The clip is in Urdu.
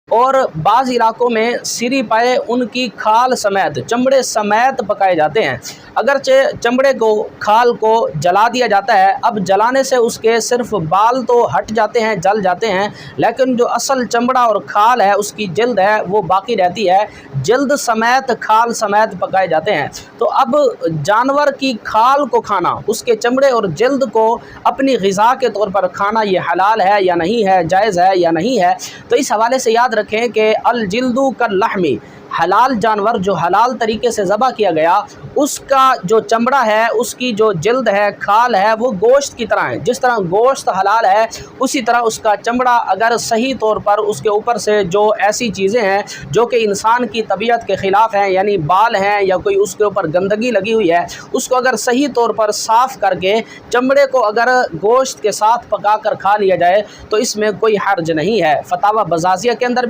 اور بعض علاقوں میں سری پائے ان کی کھال سمیت چمڑے سمیت پکائے جاتے ہیں۔ اگرچہ چمڑے کو کھال کو جلا دیا جاتا ہے، اب جلانے سے اس کے صرف بال تو ہٹ جاتے ہیں، جل جاتے ہیں، لیکن جو اصل چمڑا اور کھال ہے، اس کی جلد ہے، وہ باقی رہتی ہے۔ جلد سمیت کھال سمیت پکائے جاتے ہیں۔ تو اب جانور کی کھال کو کھانا، اس کے چمڑے اور جلد کو اپنی غذا کے طور پر کھانا، یہ حلال ہے یا نہیں ہے، جائز ہے یا نہیں ہے؟ تو اس حوالے سے یاد رکھیں کہ الجلد کاللحم، حلال جانور جو حلال طریقے سے ذبح کیا گیا، اس کا جو چمڑا ہے، اس کی جو جلد ہے، کھال ہے، وہ گوشت کی طرح ہے۔ جس طرح گوشت حلال ہے، اسی طرح اس کا چمڑا اگر صحیح طور پر اس کے اوپر سے جو ایسی چیزیں ہیں جو کہ انسان کی طبیعت کے خلاف ہیں، یعنی بال ہیں یا کوئی اس کے اوپر گندگی لگی ہوئی ہے، اس کو اگر صحیح طور پر صاف کر کے چمڑے کو اگر گوشت کے ساتھ پکا کر کھا لیا جائے تو اس میں کوئی حرج نہیں ہے۔ فتاوی بزازیہ کے اندر بھی